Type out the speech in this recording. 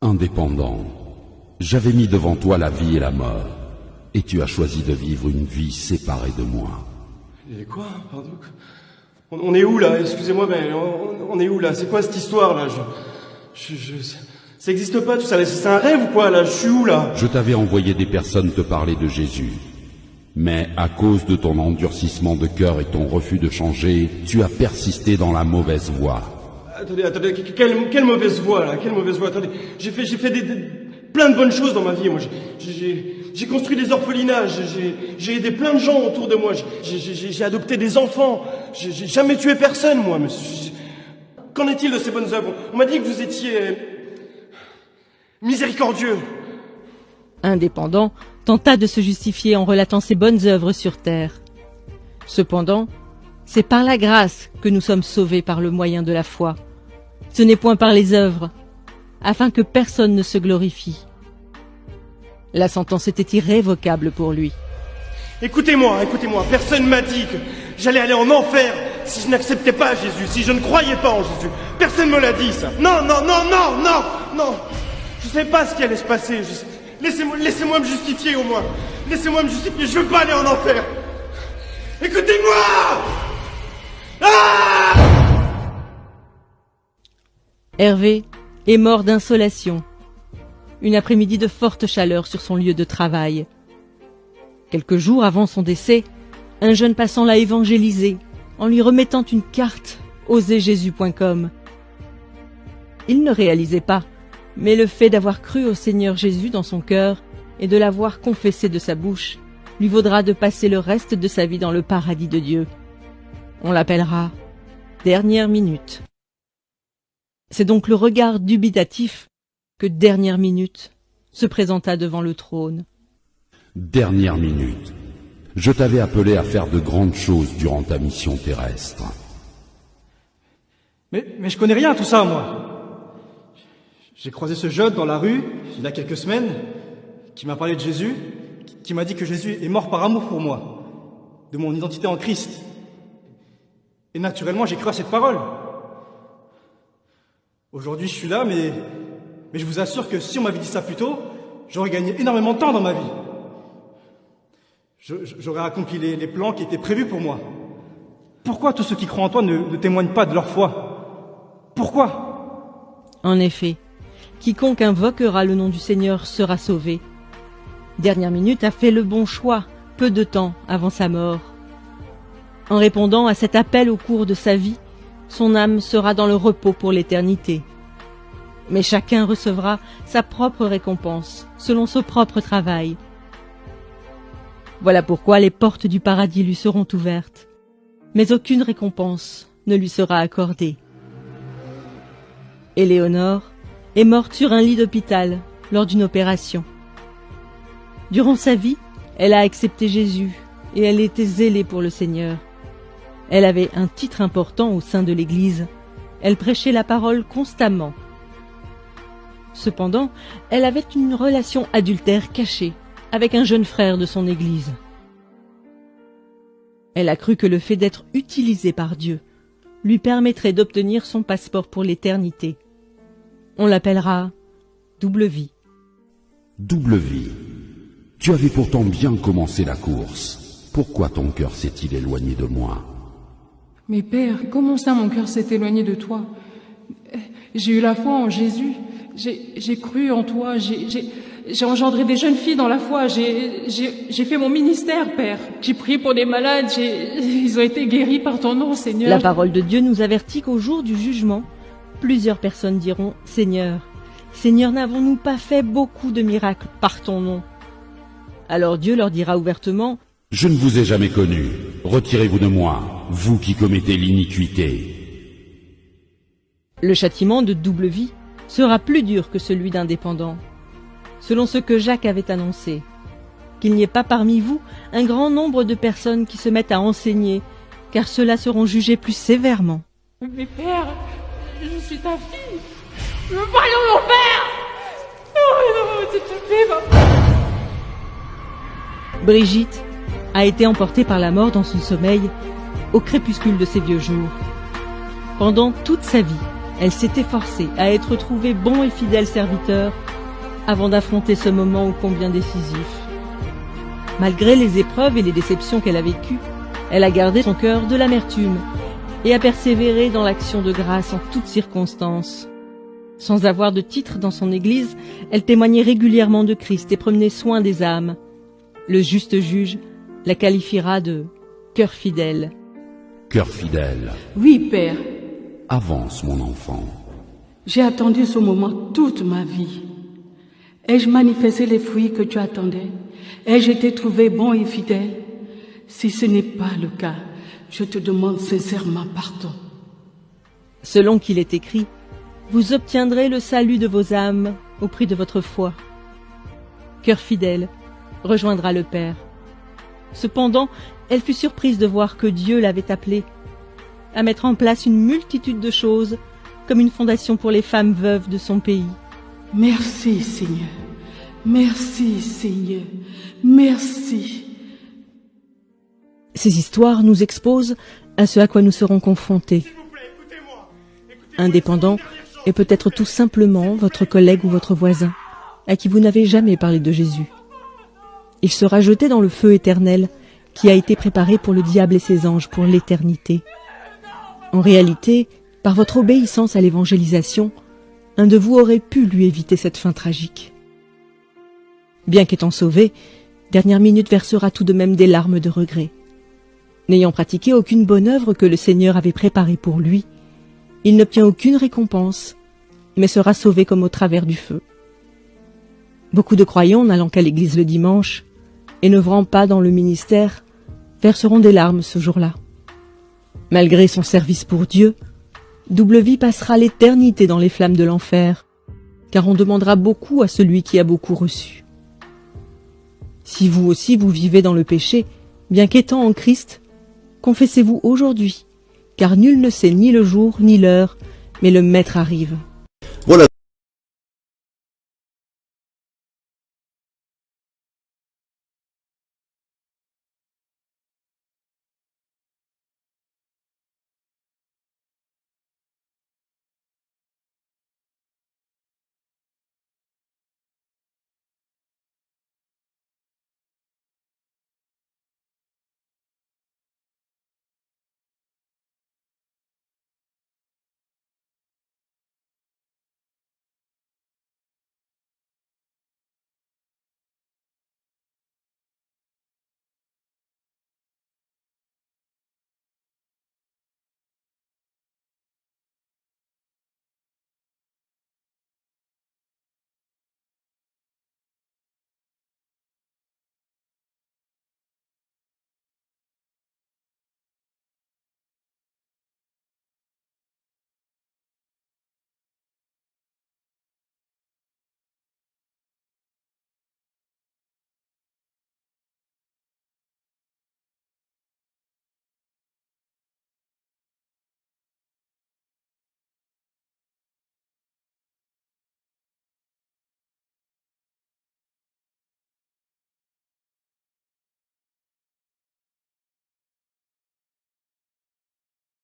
Indépendant, j'avais mis devant toi la vie et la mort, et tu as choisi de vivre une vie séparée de moi. Et quoi? Pardon? On est où là? Excusez-moi, mais on est où là? C'est quoi cette histoire là? Ça existe pas tout ça, c'est un rêve ou quoi là? Je suis où là? Je t'avais envoyé des personnes te parler de Jésus, mais à cause de ton endurcissement de cœur et ton refus de changer, tu as persisté dans la mauvaise voie. Attendez, quelle mauvaise voie là? Quelle mauvaise voie? Attendez, j'ai fait plein de bonnes choses dans ma vie, moi. J'ai construit des orphelinats, j'ai aidé plein de gens autour de moi, j'ai adopté des enfants, j'ai jamais tué personne, moi. Qu'en est-il de ces bonnes œuvres? On m'a dit que vous étiez miséricordieux. Indépendant tenta de se justifier en relatant ses bonnes œuvres sur terre. Cependant, c'est par la grâce que nous sommes sauvés par le moyen de la foi. Ce n'est point par les œuvres, afin que personne ne se glorifie. La sentence était irrévocable pour lui. Écoutez-moi, personne m'a dit que j'allais aller en enfer si je n'acceptais pas Jésus, si je ne croyais pas en Jésus. Personne me l'a dit, ça. Non. Je ne savais pas ce qui allait se passer. Laissez-moi me justifier au moins. Laissez-moi me justifier, je veux pas aller en enfer. Écoutez-moi! Ah! Hervé est mort d'insolation. Une après-midi de forte chaleur sur son lieu de travail. Quelques jours avant son décès, un jeune passant l'a évangélisé en lui remettant une carte oserjesus.com. Il ne réalisait pas, mais le fait d'avoir cru au Seigneur Jésus dans son cœur et de l'avoir confessé de sa bouche lui vaudra de passer le reste de sa vie dans le paradis de Dieu. On l'appellera Dernière Minute. C'est donc le regard dubitatif que Dernière Minute se présenta devant le trône. Dernière minute. Je t'avais appelé à faire de grandes choses durant ta mission terrestre. Mais je connais rien à tout ça, moi. J'ai croisé ce jeune dans la rue, il y a quelques semaines, qui m'a parlé de Jésus, qui m'a dit que Jésus est mort par amour pour moi, de mon identité en Christ. Et naturellement, j'ai cru à cette parole. Aujourd'hui, je suis là, mais je vous assure que si on m'avait dit ça plus tôt, j'aurais gagné énormément de temps dans ma vie. J'aurais accompli les plans qui étaient prévus pour moi. Pourquoi tous ceux qui croient en toi ne témoignent pas de leur foi? Pourquoi? En effet, quiconque invoquera le nom du Seigneur sera sauvé. Dernière Minute a fait le bon choix, peu de temps avant sa mort. En répondant à cet appel au cours de sa vie, son âme sera dans le repos pour l'éternité. Mais chacun recevra sa propre récompense, selon son propre travail. Voilà pourquoi les portes du paradis lui seront ouvertes, mais aucune récompense ne lui sera accordée. Éléonore est morte sur un lit d'hôpital lors d'une opération. Durant sa vie, elle a accepté Jésus et elle était zélée pour le Seigneur. Elle avait un titre important au sein de l'Église. Elle prêchait la parole constamment. Cependant, elle avait une relation adultère cachée avec un jeune frère de son Église. Elle a cru que le fait d'être utilisée par Dieu lui permettrait d'obtenir son passeport pour l'éternité. On l'appellera Double Vie. Double vie. Tu avais pourtant bien commencé la course. Pourquoi ton cœur s'est-il éloigné de moi? Mais Père, comment ça mon cœur s'est éloigné de toi? J'ai eu la foi en Jésus. J'ai cru en toi. J'ai engendré des jeunes filles dans la foi. J'ai fait mon ministère, Père. J'ai prié pour des malades. Ils ont été guéris par ton nom, Seigneur. La parole de Dieu nous avertit qu'au jour du jugement, plusieurs personnes diront « Seigneur, Seigneur, n'avons-nous pas fait beaucoup de miracles par ton nom ?» Alors Dieu leur dira ouvertement « Je ne vous ai jamais connu. Retirez-vous de moi, vous qui commettez l'iniquité. » Le châtiment de double vie sera plus dur que celui d'indépendant, selon ce que Jacques avait annoncé, qu'il n'y ait pas parmi vous un grand nombre de personnes qui se mettent à enseigner, car ceux-là seront jugés plus sévèrement. Mais Père, je suis ta fille. Je veux parler à mon Père. Non, s'il te plaît, papa. Brigitte a été emportée par la mort dans son sommeil au crépuscule de ses vieux jours. Pendant toute sa vie, Elle s'est efforcée à être trouvée bon et fidèle serviteur avant d'affronter ce moment ô combien décisif. Malgré les épreuves et les déceptions qu'elle a vécues, elle a gardé son cœur de l'amertume et a persévéré dans l'action de grâce en toutes circonstances. Sans avoir de titre dans son église, elle témoignait régulièrement de Christ et prenait soin des âmes. Le juste juge la qualifiera de « cœur fidèle ». Cœur fidèle, Oui, Père, avance mon enfant. j'ai attendu ce moment toute ma vie. Ai-je manifesté les fruits que tu attendais? Ai-je été trouvé bon et fidèle? Si ce n'est pas le cas, je te demande sincèrement pardon. Selon qu'il est écrit, vous obtiendrez le salut de vos âmes au prix de votre foi. Cœur fidèle rejoindra le Père. Cependant, elle fut surprise de voir que Dieu l'avait appelée à mettre en place une multitude de choses comme une fondation pour les femmes veuves de son pays. Merci, Seigneur. Merci, Seigneur. Merci. Ces histoires nous exposent à ce à quoi nous serons confrontés. Indépendant est peut-être tout simplement votre collègue ou votre voisin, à qui vous n'avez jamais parlé de Jésus. Il sera jeté dans le feu éternel qui a été préparé pour le diable et ses anges pour l'éternité. En réalité, par votre obéissance à l'évangélisation, un de vous aurait pu lui éviter cette fin tragique. Bien qu'étant sauvé, Dernière Minute versera tout de même des larmes de regret. N'ayant pratiqué aucune bonne œuvre que le Seigneur avait préparée pour lui, il n'obtient aucune récompense, mais sera sauvé comme au travers du feu. Beaucoup de croyants n'allant qu'à l'église le dimanche et n'œuvrant pas dans le ministère verseront des larmes ce jour-là. Malgré son service pour Dieu, Double Vie passera l'éternité dans les flammes de l'enfer, car on demandera beaucoup à celui qui a beaucoup reçu. Si vous aussi vous vivez dans le péché, bien qu'étant en Christ, confessez-vous aujourd'hui, car nul ne sait ni le jour ni l'heure, mais le Maître arrive. Voilà.